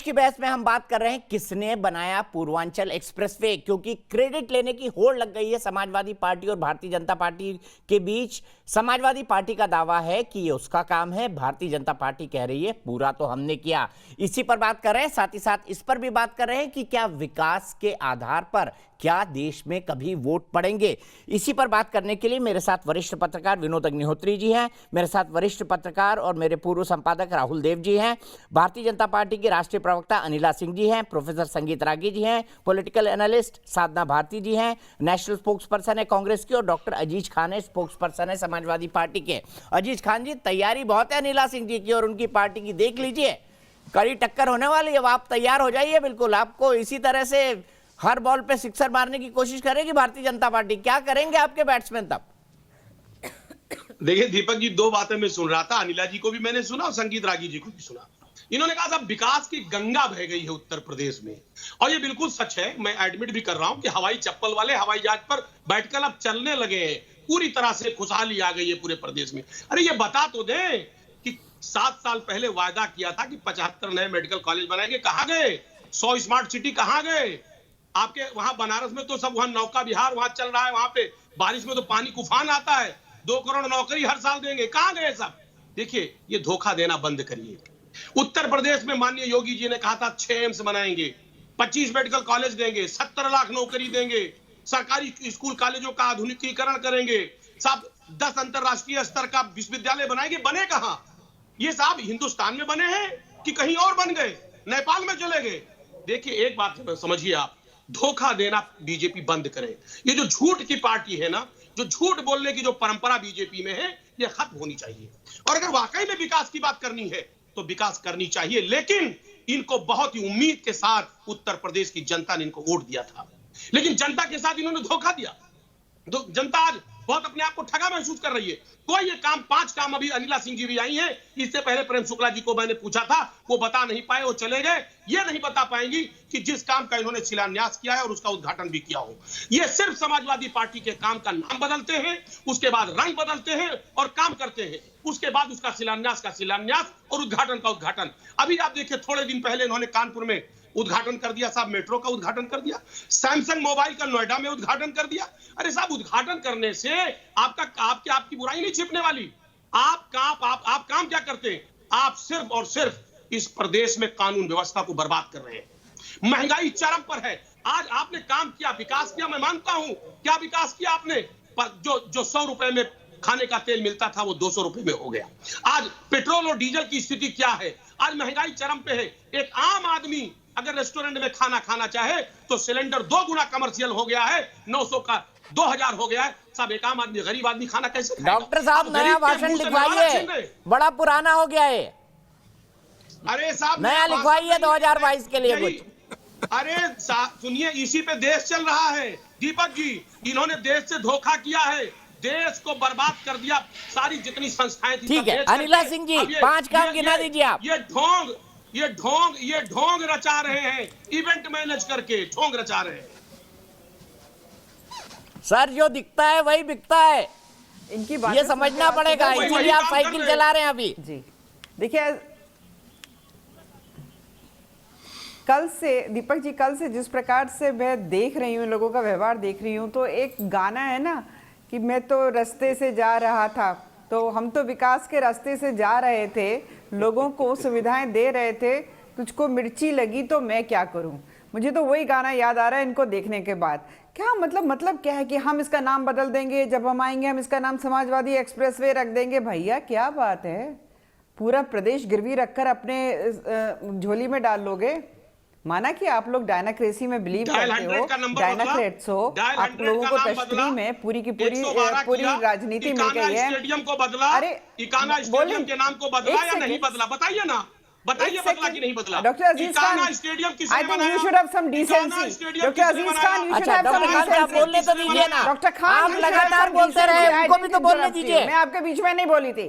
की बहस में हम बात कर रहे हैं किसने बनाया पूर्वांचल एक्सप्रेसवे, क्योंकि क्रेडिट लेने की होड़ लग गई है समाजवादी पार्टी और भारतीय जनता पार्टी के बीच। समाजवादी पार्टी का दावा है कि ये उसका काम है, भारतीय जनता पार्टी कह रही है पूरा तो हमने किया। इसी पर बात कर रहे हैं, साथ ही साथ इस पर भी बात कर रहे हैं कि क्या विकास के आधार पर क्या देश में कभी वोट पड़ेंगे। इसी पर बात करने के लिए मेरे साथ वरिष्ठ पत्रकार विनोद अग्निहोत्री जी हैं, मेरे साथ वरिष्ठ पत्रकार और मेरे पूर्व संपादक राहुल देव जी हैं, भारतीय जनता पार्टी के राष्ट्रीय प्रवक्ता अनिला सिंह जी हैं, प्रोफेसर संगीत रागी जी हैं, पॉलिटिकल एनालिस्ट साधना भारती जी हैं, नेशनल स्पोक्स पर्सन है कांग्रेस की, और डॉक्टर अजीज खान है, स्पोक्स पर्सन है समाजवादी पार्टी के। अजीज खान जी, तैयारी बहुत है अनिला सिंह जी की और उनकी पार्टी की, देख लीजिए कड़ी टक्कर होने वाली है। अब आप तैयार हो जाइए, बिल्कुल आपको इसी तरह से हर बॉल पे सिक्सर मारने की कोशिश करेगी भारतीय जनता पार्टी। क्या करेंगे आपके बैट्समैन तब? देखिए दीपक जी, दो बातें मैं सुन रहा था, अनिला जी को भी मैंने सुना और संगीत रागी जी को भी सुना। इन्होंने कहा साहब विकास की गंगा बह गई है उत्तर प्रदेश में, और ये बिल्कुल सच है। मैं एडमिट भी कर रहा हूं कि हवाई चप्पल वाले हवाई जहाज पर बैठकर अब चलने लगे हैं, पूरी तरह से खुशहाली आ गई है पूरे प्रदेश में। अरे ये बता तो दें कि 7 साल पहले वायदा किया था कि 75 नए मेडिकल कॉलेज बनाएंगे, कहां गए? 100 स्मार्ट सिटी कहां गए? आपके वहां बनारस में तो सब वहां नौका विहार वहां चल रहा है, वहां पे बारिश में तो पानी तूफान आता है, 2 करोड़ नौकरी हर साल देंगे, कहां गए सब? देखिए ये धोखा देना बंद करिए। उत्तर प्रदेश में माननीय योगी जी ने कहा था 6 एम्स बनाएंगे, 25 मेडिकल कॉलेज देंगे, 70 लाख नौकरी देंगे, सरकारी स्कूल कॉलेजों का आधुनिकीकरण करेंगे, साहब 10 अंतरराष्ट्रीय स्तर का विश्वविद्यालय बनाएंगे। बने कहां? ये साहब हिंदुस्तान में बने हैं कि कहीं और बन गए, नेपाल में चले गए? देखिए एक बात समझिए आप, धोखा देना बीजेपी बंद करे। ये जो झूठ की पार्टी है ना, जो झूठ बोलने की जो परंपरा बीजेपी में है, ये खत्म होनी चाहिए। और अगर वाकई में विकास की बात करनी है तो विकास करनी चाहिए, लेकिन इनको बहुत ही उम्मीद के साथ उत्तर प्रदेश की जनता ने इनको वोट दिया था, लेकिन जनता के साथ इन्होंने धोखा दिया। तो जनता आज बहुत अपने आप को ठगा महसूस कर रही है। कोई ये काम 5 काम, अभी अनिला सिंह जी भी आई हैं, इससे पहले प्रेम शुक्ला जी को मैंने पूछा था, वो बता नहीं पाए, वो चले गए। ये नहीं बता पाएंगी कि जिस काम का इन्होंने शिलान्यास किया है और उसका उद्घाटन भी किया हो। ये सिर्फ समाजवादी पार्टी के काम का नाम बदलते हैं, उसके बाद रंग बदलते हैं और काम करते हैं, उसके बाद उसका शिलान्यास और उद्घाटन का उद्घाटन। अभी आप देखिए थोड़े दिन पहले इन्होंने कानपुर में उद्घाटन कर दिया साहब, मेट्रो का उद्घाटन कर दिया, सैमसंग मोबाइल का नोएडा में उद्घाटन कर दिया। अरे साहब उद्घाटन करने से आपकी बुराई नहीं छिपने वाली। आप काम क्या करते हैं? आप सिर्फ और सिर्फ इस प्रदेश में कानून व्यवस्था को बर्बाद कर रहे हैं। महंगाई चरम पर है। आज आपने काम किया, विकास किया, मैं मानता हूं। क्या विकास किया आपने? जो 100 रुपए में खाने का तेल मिलता था वो 200 रुपए में हो गया। आज पेट्रोल और डीजल की स्थिति क्या है? आज महंगाई चरम पे है। एक आम आदमी अगर रेस्टोरेंट में खाना खाना चाहे तो सिलेंडर 2 गुना कमर्शियल हो गया है, 900 का 2000 हो गया है। साहब एक आम आदमी, गरीब आदमी खाना कैसे खाएगा? डॉक्टर साहब नया भाषण लिखवाइए, बड़ा पुराना हो गया है। अरे साहब नया लिखवाइए 2022 के लिए कुछ। अरे सुनिए, इसी पे देश चल रहा है दीपक जी। इन्होंने देश से धोखा किया है, देश को बर्बाद कर दिया। सारी जितनी संस्थाएं थी। ठीक है अनिला सिंह जी, 5 काम गिना दीजिए आप। ये ढोंग रचा रहे हैं, इवेंट मैनेज करके ढोंग रचा रहे हैं। सर जो दिखता है वही बिकता है, इनकी बात ये समझना पड़ेगा, इसीलिए आप साइकिल चला रहे हैं अभी। जी देखिए, कल से दीपक जी, कल से जिस प्रकार से मैं देख रही हूँ, लोगों का व्यवहार देख रही हूँ, तो एक गाना है ना कि मैं तो रास्ते से जा रहा था, तो हम तो विकास के रास्ते से जा रहे थे, लोगों को सुविधाएं दे रहे थे, तुझको मिर्ची लगी तो मैं क्या करूं। मुझे तो वही गाना याद आ रहा है इनको देखने के बाद। क्या मतलब क्या है कि हम इसका नाम बदल देंगे, जब हम आएंगे हम इसका नाम समाजवादी एक्सप्रेसवे रख देंगे? भैया क्या बात है, पूरा प्रदेश गिरवी रखकर अपने झोली में डाल लोगे? माना कि आप लोग डायनाक्रेसी में बिलीव करते हो, डायनाक्रेट्स हो, आप लोगों को तश्तरी में पूरी की पूरी राजनीति मिल गई है। स्टेडियम को बदला, अरे स्टेडियम के नाम को बदला या नहीं बदला? बताइए ना, बताइए बदला कि नहीं बदला? Doctor Aziz Khan, I think you should have some decency. Doctor Aziz Khan, you should have some decency. आप बोलने तो दीजिए ना। डॉक्टर खान, आप लगातार बोलते रहे, उनको भी तो बोलने दीजिए। मैं आपके बीच में नहीं बोली थी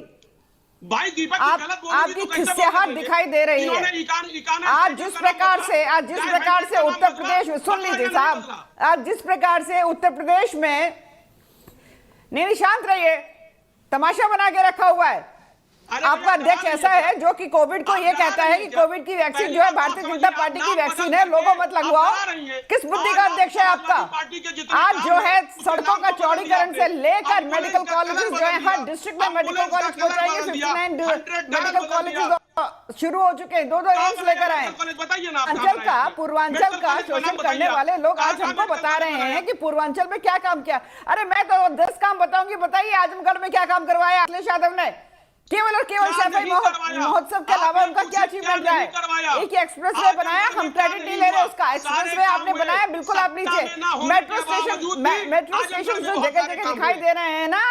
भाई। दीपक आपकी खिस्साहट दिखाई दे रही है। आज जिस प्रकार से उत्तर प्रदेश में, सुन लीजिए साहब, आज जिस प्रकार से उत्तर प्रदेश में, नहीं शांत रहिए, तमाशा बना के रखा हुआ है। आपका अध्यक्ष ऐसा है जो कि कोविड को ये कहता है कि कोविड की वैक्सीन जो है भारतीय जनता पार्टी की वैक्सीन है, लोगों मत लगवाओ। किस बुद्धि का अध्यक्ष है आपका? आज जो है सड़कों का चौड़ीकरण से लेकर मेडिकल कॉलेजेस जो है, हर डिस्ट्रिक्ट में मेडिकल कॉलेज पहुंचाएंगे। 59 मेडिकल कॉलेजेस शुरू हो चुके हैं, 2 एम्स लेकर आए। अंचल का, पूर्वांचल का शोषण करने वाले लोग आज हमको बता रहे हैं कि पूर्वांचल में क्या काम किया। अरे मैं तो 10 काम बताऊंगी, बताइए आजमगढ़ में क्या काम करवाया अखिलेश यादव ने? केवल और केवल सफाई महोत्सव के अलावा उनका क्या अचीवमेंट रहा है? एक एक्सप्रेस वे बनाया, हम क्रेडिट नहीं ले रहे उसका। एक्सप्रेस वे आपने बनाया, बिल्कुल आप लीजिए। मेट्रो स्टेशन जो जगह जगह दिखाई दे रहे हैं ना,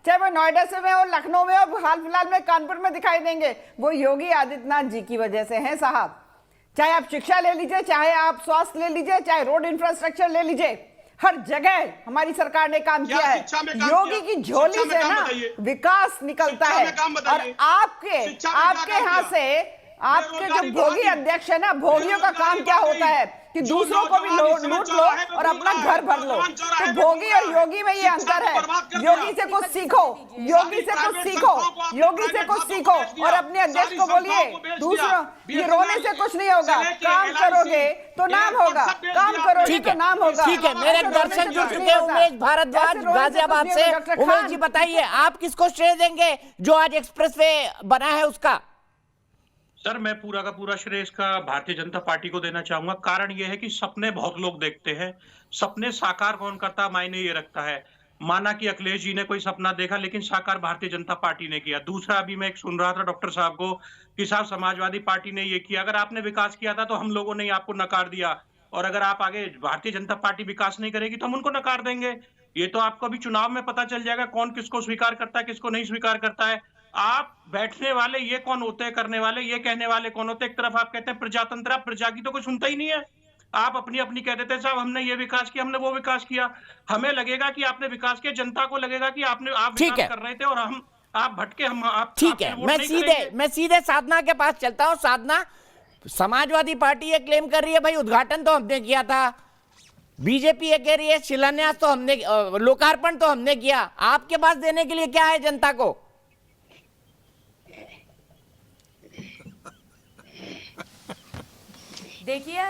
चाहे वो नोएडा से में हो, लखनऊ में हो, हाल फिलहाल में कानपुर में दिखाई देंगे, वो योगी आदित्यनाथ जी की वजह से है साहब। चाहे आप शिक्षा ले लीजिए, चाहे आप स्वास्थ्य ले लीजिए, चाहे रोड इंफ्रास्ट्रक्चर ले लीजिए, हर जगह हमारी सरकार ने काम किया है। योगी की झोली से ना विकास निकलता है। और आपके यहाँ से आपके जो भोगी अध्यक्ष है ना, भोगियों का काम क्या होता है कि दूसरों को भी लूट लो और अपना घर भर लो। तो भोगी और योगी में ये अंतर है। योगी से कुछ सीखो, योगी से कुछ सीखो, योगी से कुछ सीखो और अपने अध्यक्ष को बोलिए दूसरों, ये रोने से कुछ नहीं होगा। काम करोगे तो नाम होगा, काम करोगे तो नाम होगा। ठीक है, मेरे दर्शक जुड़ चुके हैं। उमेश भारद्वाज गाजियाबाद से। उमेश जी बताइए, आप किसको श्रेय देंगे जो आज एक्सप्रेसवे बना है उसका? सर, मैं पूरा का पूरा श्रेय इसका भारतीय जनता पार्टी को देना चाहूंगा। कारण यह है कि सपने बहुत लोग देखते हैं, सपने साकार कौन करता मायने ये रखता है। माना कि अखिलेश जी ने कोई सपना देखा, लेकिन साकार भारतीय जनता पार्टी ने किया। दूसरा, अभी मैं एक सुन रहा था डॉक्टर साहब को कि साहब समाजवादी पार्टी ने ये किया। अगर आपने विकास किया था तो हम लोगों ने आपको नकार दिया, और अगर आप आगे भारतीय जनता पार्टी विकास नहीं करेगी तो हम उनको नकार देंगे। ये तो आपको अभी चुनाव में पता चल जाएगा कौन किसको स्वीकार करता है, किसको नहीं स्वीकार करता है। आप बैठने वाले ये कौन होते हैं, करने वाले ये कहने वाले कौन होते हैं? एक तरफ आप कहते हैं प्रजातंत्र, आप प्रजा की तो कोई सुनता ही नहीं है। आप अपनी अपनी कह देते हैं साहब हमने ये विकास किया, हमने वो विकास किया। हमें लगेगा कि आपने विकास किया, जनता को लगेगा कि आप विकास कर रहे थे और आप भटके, हम आप। ठीक है, मैं सीधे साधना के पास चलता हूं। साधना, समाजवादी पार्टी ये क्लेम कर रही है भाई उद्घाटन तो हमने किया था, बीजेपी ये कह रही है शिलान्यास तो हमने, लोकार्पण तो हमने किया। आपके पास देने के लिए क्या है जनता को? देखिए,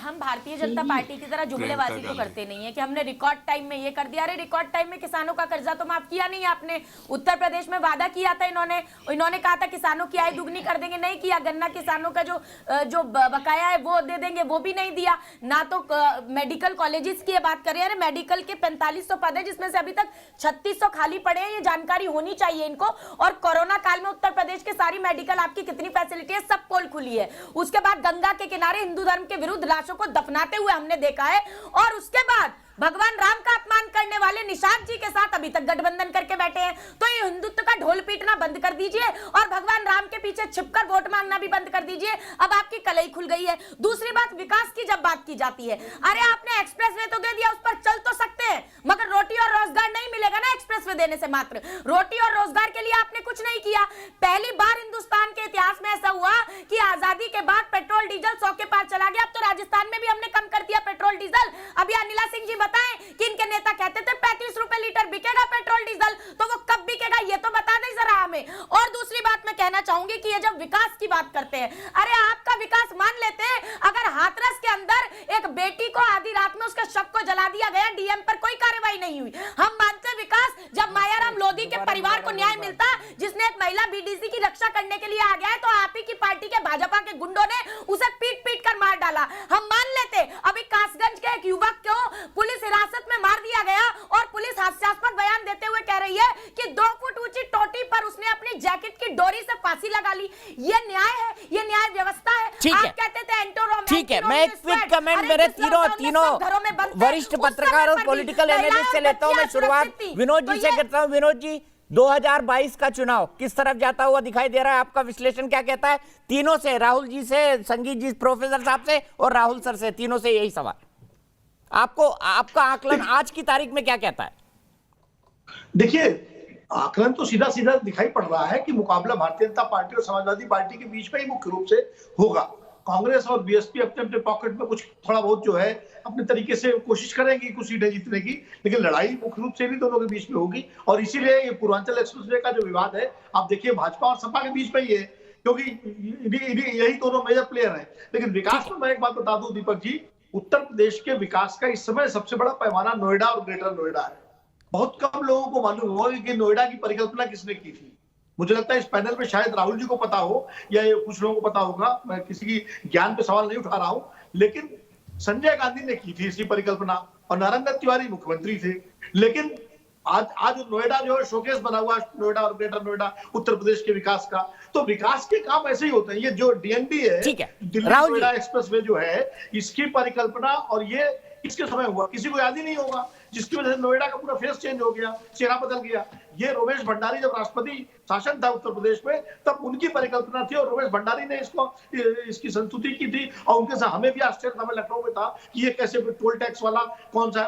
हम भारतीय जनता पार्टी की तरह जुमलेबाजी तो करते नहीं है कि हमने रिकॉर्ड टाइम में ये कर दिया। अरे रिकॉर्ड टाइम में किसानों का कर्जा तो माफ किया नहीं आपने। उत्तर प्रदेश में वादा किया था इन्होंने कहा था किसानों की आय दुगनी कर देंगे, नहीं किया। गन्ना किसानों का जो बकाया है वो दे देंगे, वो भी नहीं दिया ना। तो मेडिकल कॉलेजेस की बात करें, अरे मेडिकल के 4500 पद है जिसमें से अभी तक 3600 खाली पड़े हैं। ये जानकारी होनी चाहिए इनको। और कोरोना काल में उत्तर प्रदेश के सारी मेडिकल आपकी कितनी फैसिलिटी है, सब पोल खुली है। उसके बाद गंगा के किनारे हिंदू धर्म के विरुद्ध लाशों को दफनाते हुए हमने देखा है। और उसके बाद भगवान राम का अपमान करने वाले निषाद जी के साथ अभी तक गठबंधन करके बैठे हैं। तो ये हिंदुत्व का ढोल पीटना बंद कर दीजिए और भगवान राम के पीछे छिपकर वोट मांगना भी बंद कर दीजिए। अब आपकी कलई खुल गई है। दूसरी बात, विकास की जब बात की जाती है, अरे आपने एक्सप्रेस वे तो दे दिया, उस पर चल तो सकते हैं, मगर रोटी और रोजगार नहीं मिलेगा ना एक्सप्रेस वे देने से। मात्र रोटी और रोजगार के लिए आपने कुछ नहीं किया। पहली बार हिंदुस्तान के इतिहास में ऐसा हुआ कि आजादी के बाद पेट्रोल डीजल 100 के पार चला गया। अब तो राजस्थान में भी हमने कम कर दिया पेट्रोल डीजल। अभी अनिला सिंह जी बताएं कि इनके नेता कहते थे 35 रुपए लीटर बिकेगा पेट्रोल डीजल, तो वो कब बिकेगा ये तो बता दें जरा हमें। और दूसरी बात मैं कहना चाहूंगी कि ये जब विकास की बात करते हैं, अरे आपका विकास मान लेते हैं अगर हाथरस के अंदर एक बेटी को आधी रात में उसके शव को जला दिया गया, डीएम पर कोई कार्रवाई नहीं हुई। हम मानते विकास जब मायाराम लोधी के परिवार को न्याय मिलता, जिसने एक महिला बीडीसी की रक्षा करने के लिए आ गया है, तो आप ही की पार्टी के भाजपा के गुंडों ने उसे पीट पीट कर मार डाला। हम मान लेते अभी कासगंज के एक युवक को पुलिस हिरासत में मार दिया गया और पुलिस हास्यास्पद बयान देते हुए कह रही है कि 2 फुट ऊंची टोटी पर उसने अपनी जैकेट की डोरी से फांसी लगा ली। ये न्याय है, ये न्याय व्यवस्था है। आप कहते थे एंटोरोम। ठीक है, मैं एक क्विक कमेंट मेरे तीनों वरिष्ठ पत्रकार और पॉलिटिकल एनालिस्ट से लेता हूं। मैं शुरुआत विनोद जी से करता हूं। विनोद जी, 2022 का चुनाव किस तरफ जाता हुआ दिखाई दे रहा है? आपका विश्लेषण क्या कहता है? तीनों से, राहुल जी से, संगीत जी प्रोफेसर साहब से और राहुल सर से, तीनों से यही सवाल। आपका आकलन आज की तारीख में क्या कहता है? देखिए, आकलन तो सीधा सीधा दिखाई पड़ रहा है कि मुकाबला भारतीय जनता पार्टी और समाजवादी पार्टी के बीच में ही मुख्य रूप से होगा। कांग्रेस और बीएसपी अपने अपने पॉकेट में कुछ थोड़ा बहुत जो है अपने तरीके से कोशिश करेंगी कुछ सीटें जीतने की, लेकिन लड़ाई मुख्य रूप से भी दोनों के बीच में होगी। और इसीलिए ये पूर्वांचल एक्सप्रेसवे का जो विवाद है, आप देखिए भाजपा और सपा के बीच में ही है, क्योंकि यही दोनों मेजर प्लेयर हैं। लेकिन विकास में मैं एक बात बता दूं दीपक जी, उत्तर प्रदेश के विकास का इस समय सबसे बड़ा पैमाना नोएडा और ग्रेटर नोएडा है। बहुत कम लोगों को मालूम होगा कि नोएडा की परिकल्पना किसने की थी। मुझे लगता है इस पैनल में शायद राहुल जी को पता हो या कुछ लोगों को पता होगा, मैं किसी की ज्ञान पे सवाल नहीं उठा रहा हूं, लेकिन संजय गांधी ने की थी इसकी परिकल्पना और नारायण तिवारी मुख्यमंत्री थे। लेकिन आज नोएडा जो है शोकेस बना हुआ है, नोएडा और ग्रेटर नोएडा उत्तर प्रदेश के विकास का। तो विकास के काम ऐसे ही होते हैं। ये जो डीएनडी है, दिल्ली नोएडा एक्सप्रेसवे जो है, इसकी परिकल्पना और ये किसके समय हुआ किसी को याद ही नहीं होगा, जिसकी वजह से नोएडा का पूरा फेस चेंज हो गया, चेहरा बदल गया। ये रमेश भंडारी जब राष्ट्रपति शासन था उत्तर प्रदेश में, तब उनकी परिकल्पना थी और रमेश भंडारी ने इसकी संस्तुति की थी। और उनके साथ हमें भी आश्चर्य था, मैं लखनऊ में था कि ये कैसे टोल टैक्स वाला कौन सा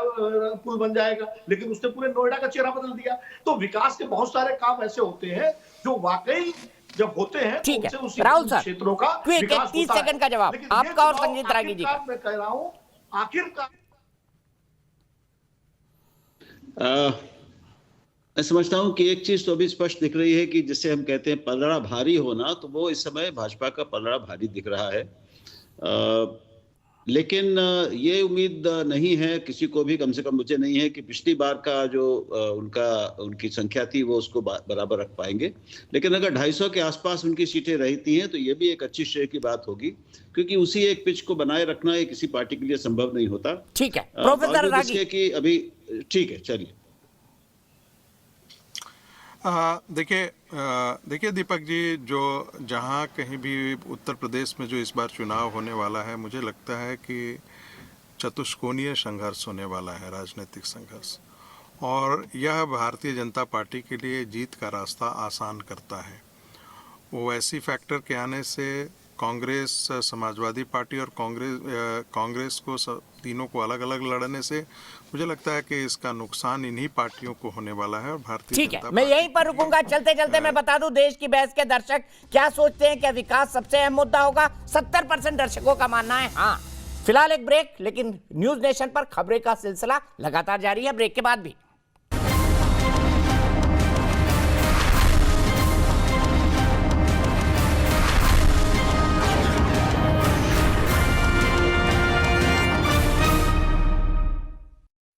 पुल बन जाएगा, लेकिन उसने पूरे नोएडा का चेहरा बदल दिया। तो विकास के बहुत सारे काम ऐसे होते हैं जो वाकई जब होते हैं ठीक है राहुल सर, क्षेत्रों का क्विक 30 सेकंड का जवाब आपका और संजीत रागी जी का। मैं कह रहा हूं आखिरकार मैं समझता हूं कि एक चीज तो अभी स्पष्ट दिख रही है कि जिसे हम कहते हैं पलड़ा भारी होना, तो वो इस समय भाजपा का पलड़ा भारी दिख रहा है। लेकिन ये उम्मीद नहीं है किसी को भी, कम से कम मुझे नहीं है कि पिछली बार का जो उनकी संख्या थी वो उसको बराबर रख पाएंगे। लेकिन अगर 250 के आसपास उनकी सीटें रहती हैं तो ये भी एक अच्छी श्रेय की बात होगी, क्योंकि उसी एक पिच को बनाए रखना ये किसी पार्टी के लिए संभव नहीं होता। ठीक है प्रोफेसर रागी कि अभी ठीक है, चलिए। देखिए दीपक जी, जो जहाँ कहीं भी उत्तर प्रदेश में जो इस बार चुनाव होने वाला है, मुझे लगता है कि चतुष्कोणीय संघर्ष होने वाला है, राजनीतिक संघर्ष, और यह भारतीय जनता पार्टी के लिए जीत का रास्ता आसान करता है। वो ऐसी फैक्टर के आने से कांग्रेस, समाजवादी पार्टी और कांग्रेस को तीनों को अलग अलग लड़ने से मुझे लगता है कि इसका नुकसान इन्हीं पार्टियों को होने वाला है। और भारतीय ठीक है, मैं यहीं पर रुकूंगा। चलते चलते मैं बता दूं देश की बहस के दर्शक क्या सोचते हैं, क्या विकास सबसे अहम मुद्दा होगा। 70% दर्शकों का मानना है हाँ। फिलहाल एक ब्रेक, लेकिन न्यूज नेशन पर खबरें का सिलसिला लगातार जारी है ब्रेक के बाद भी।